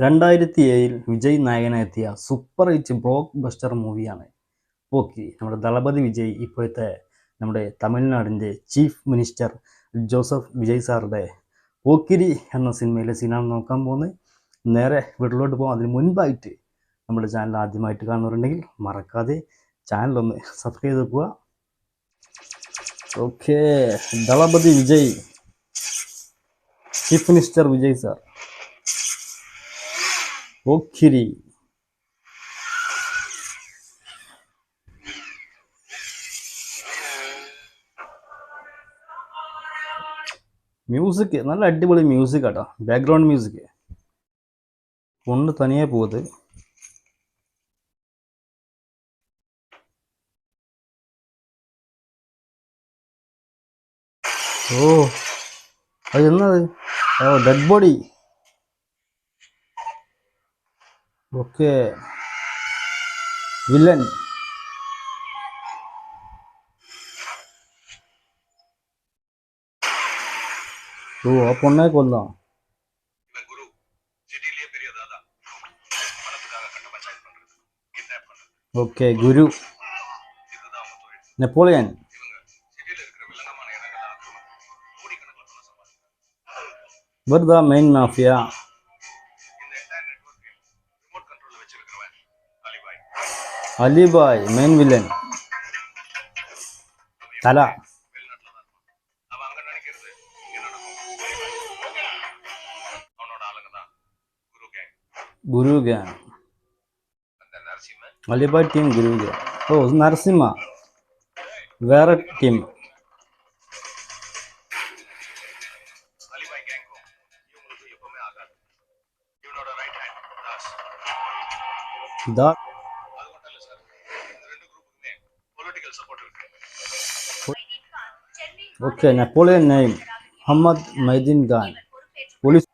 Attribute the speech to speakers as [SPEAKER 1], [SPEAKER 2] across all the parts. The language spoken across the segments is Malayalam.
[SPEAKER 1] 2007 വിജയ് നായകനെത്തിയ സൂപ്പർ ഹിറ്റ് ബ്ലോക്ക് ബസ്റ്റർ മൂവിയാണ് പോക്കിരി. നമ്മുടെ ദളപതി വിജയ് ഇപ്പോഴത്തെ നമ്മുടെ തമിഴ്നാടിൻ്റെ ചീഫ് മിനിസ്റ്റർ ജോസഫ് വിജയ് സാറുടെ പോക്കിരി എന്ന സിനിമയിലെ സീനാണ് നോക്കാൻ പോകുന്നത്. നേരെ വീട്ടിലോട്ട് പോകാം. അതിന് മുൻപായിട്ട് നമ്മുടെ ചാനൽ ആദ്യമായിട്ട് കാണുന്നവരുണ്ടെങ്കിൽ മറക്കാതെ ചാനലൊന്ന് സബ്സ്ക്രൈബ് ചെയ്ത് വെക്കുക. Okay, Thalapathy Vijay, chief minister Vijay sir, Pokkiri. Music നല്ല അടിപൊളി മ്യൂസിക് ആട്ടോ, ബാക്ക്ഗ്രൗണ്ട് മ്യൂസിക് കൊണ്ട് തനിയെ പോകുന്നത്. ഓ, അത് എന്നത്? ഓ, ഡെഡ് ബോഡി. Okay, villain. ഓ, ആ പൊണ്ണെ കൊല്ലാം. Okay, Guru, Napoleon, we're the main mafia. Alibhai, main villain. തല. Guru gang. Alibhai team, Guru gang. ഓ, നരസിംഹ വേറെ team. Okay, Napoleon name Muhammad Maideen Khan, police.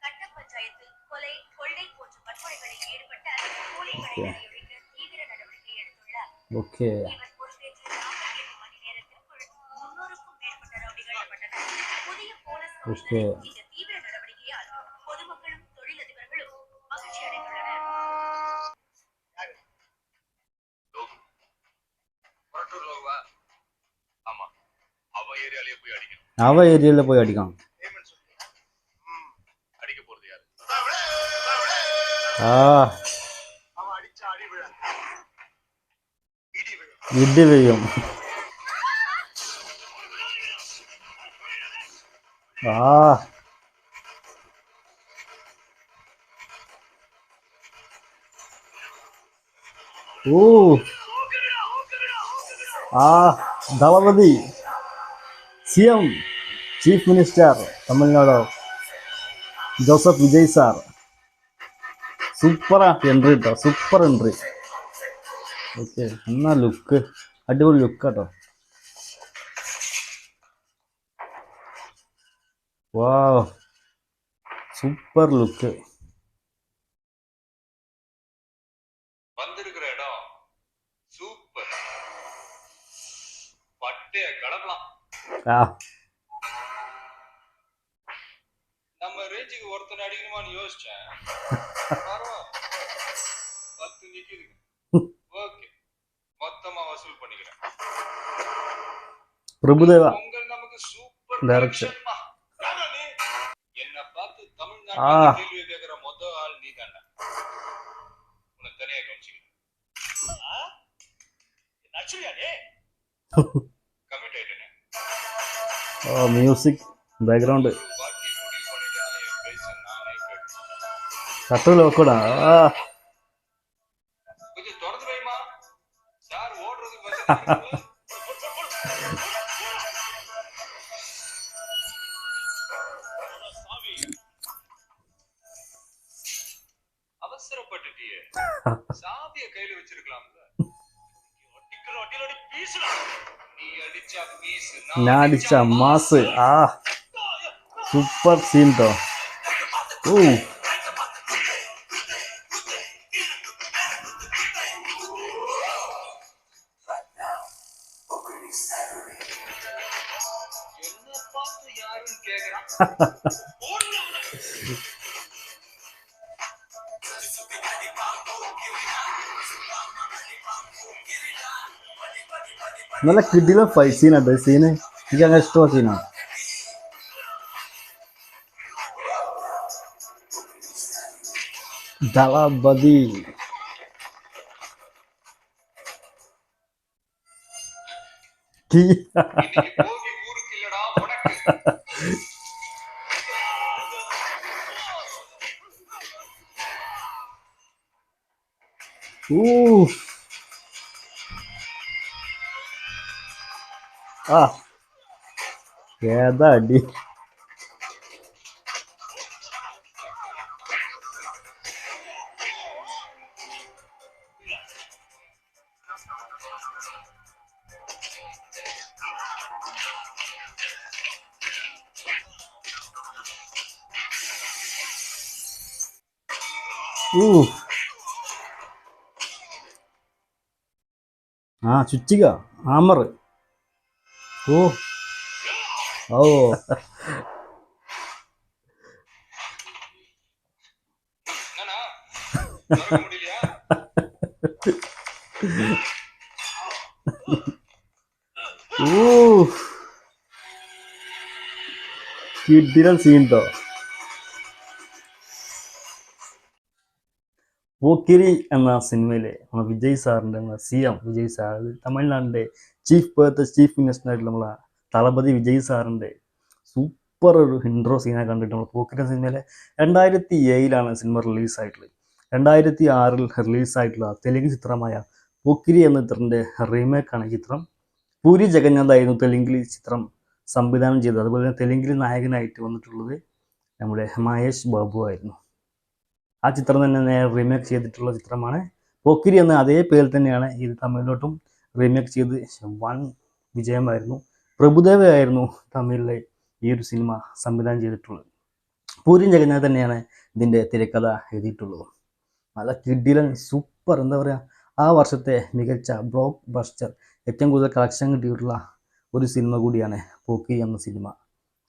[SPEAKER 1] Okay, okay, അവ ഏരിയയിൽ പോയി അടിക്കണം. ആ, ഇടി വീഴും. ആ, ഓ, ആ, Thalapathy CM, chief minister Tamil Nadu Joseph Vijay sir. Super entry കേട്ടോ, സൂപ്പർ എൻട്രി. ഓക്കെ, എന്നാ ലുക്ക് അടിപൊളി ലുക്ക് കേട്ടോ. വാ, സൂപ്പർ ലുക്ക്. ആ, പ്രഭുദേവ ഡയറക്ടർ. ആ, മ്യൂസിക് ബാക്ക്ഗ്രൗണ്ട് ഷട്ടർ ലോക്കോടാ. ആ, ഞാൻ അടിച്ച മാസ്. ആ, സൂപ്പർ സീൻ ട്ടോ. ഓ, നല്ല കിടിലൻ ഫൈറ്റ് സീനാട്ടോ സീന്. എനിക്ക് അങ്ങനെ ഇഷ്ടമുള്ള സീനാണ്. ദളപതി ഊ ആ ഏതാ അടി. ഊ ആ ചുറ്റിക ആമർ. ഓ ഓ ഊ കിടിലൻ സീൻ ട്ടോ. പോക്കിരി എന്ന സിനിമയിലെ നമ്മളെ വിജയ് സാറിൻ്റെ നമ്മളെ CM വിജയ് സാർ, തമിഴ്നാടിൻ്റെ ചീഫ് മിനിസ്റ്റർ ആയിട്ടുള്ള നമ്മളെ തളപതി വിജയ് സാറിൻ്റെ സൂപ്പർ ഒരു ഇൻട്രോ സീനാണ് കണ്ടിട്ട് നമ്മൾ പോക്കിരി സിനിമയിലെ 2007 സിനിമ റിലീസായിട്ടുള്ളത്. 2006 റിലീസായിട്ടുള്ള തെലുങ്ക് ചിത്രമായ പോക്കിരി എന്ന ചിത്രത്തിൻ്റെ റീമേക്കാണ് ഈ ചിത്രം. പൂരി ജഗന്നാഥായിരുന്നു തെലുങ്കിൽ ചിത്രം സംവിധാനം ചെയ്തത്. അതുപോലെ തന്നെ തെലുങ്കിൽ നായകനായിട്ട് വന്നിട്ടുള്ളത് നമ്മുടെ മഹേഷ് ബാബു ആയിരുന്നു. ആ ചിത്രം തന്നെ റീമേക്ക് ചെയ്തിട്ടുള്ള ചിത്രമാണ് പോക്കിരി എന്ന അതേ പേരിൽ തന്നെയാണ് ഇത് തമിഴിലോട്ടും റീമേക്ക് ചെയ്ത് വൻ വിജയമായിരുന്നു. പ്രഭുദേവ ആയിരുന്നു തമിഴിലെ ഈ ഒരു സിനിമ സംവിധാനം ചെയ്തിട്ടുള്ളത്. പൂരി ജഗന്നാഥ് തന്നെയാണ് ഇതിൻ്റെ തിരക്കഥ എഴുതിയിട്ടുള്ളത്. നല്ല കിടിലൻ സൂപ്പർ എന്താ പറയുക, ആ വർഷത്തെ മികച്ച ബ്ലോക്ക് ബസ്റ്റർ ഏറ്റവും കൂടുതൽ കളക്ഷൻ കിട്ടിയിട്ടുള്ള ഒരു സിനിമ കൂടിയാണ് പോക്കിരി എന്ന സിനിമ.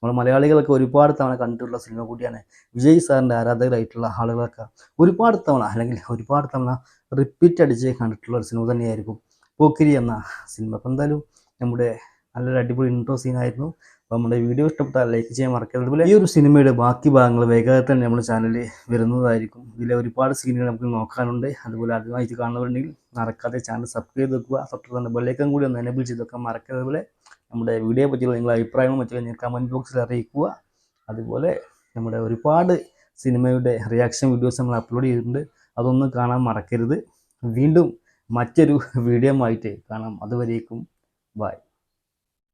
[SPEAKER 1] നമ്മൾ മലയാളികളൊക്കെ ഒരുപാട് തവണ കണ്ടിട്ടുള്ള സിനിമ കൂടിയാണ്. വിജയ് സാറിൻ്റെ ആരാധകരായിട്ടുള്ള ആളുകളൊക്കെ ഒരുപാട് തവണ റിപ്പീറ്റ് അടിച്ച് കണ്ടിട്ടുള്ള ഒരു സിനിമ തന്നെയായിരിക്കും പോക്കിരി എന്ന സിനിമ. അപ്പോൾ എന്തായാലും നമ്മുടെ നല്ലൊരു അടിപൊളി ഇൻട്രോ സീനായിരുന്നു. അപ്പോൾ നമ്മുടെ വീഡിയോ ഇഷ്ടപ്പെട്ടാൽ ലൈക്ക് ചെയ്യാൻ മറക്കരുത്. അതുപോലെ ഈ ഒരു സിനിമയുടെ ബാക്കി ഭാഗങ്ങൾ വേഗത്തിൽ തന്നെ നമ്മുടെ ചാനലിൽ വരുന്നതായിരിക്കും. ഇതിലെ ഒരുപാട് സീനുകൾ നമുക്ക് നോക്കാനുണ്ട്. അതുപോലെ ആദ്യമായിട്ട് കാണുന്നവരുണ്ടെങ്കിൽ മറക്കാതെ ചാനൽ സബ്സ്ക്രൈബ് ചെയ്ത് വെക്കുക. തൊട്ടുതന്നെ ബെല്ലൈക്കൺ കൂടി ഒന്ന് എനേബിൾ ചെയ്ത് വെക്കാൻ മറക്കരുത്. അതുപോലെ നമ്മുടെ വീഡിയോയെ പറ്റിയുള്ള നിങ്ങളുടെ അഭിപ്രായങ്ങളും മറ്റൊക്കെ നിങ്ങൾ കമൻറ്റ് ബോക്സിൽ അറിയിക്കുക. അതുപോലെ നമ്മുടെ ഒരുപാട് സിനിമയുടെ റിയാക്ഷൻ വീഡിയോസ് നമ്മൾ അപ്ലോഡ് ചെയ്തിട്ടുണ്ട്, അതൊന്നും കാണാൻ മറക്കരുത്. വീണ്ടും മറ്റൊരു വീഡിയോ ആയിട്ട് കാണാം. അതുവരേക്കും ബൈ.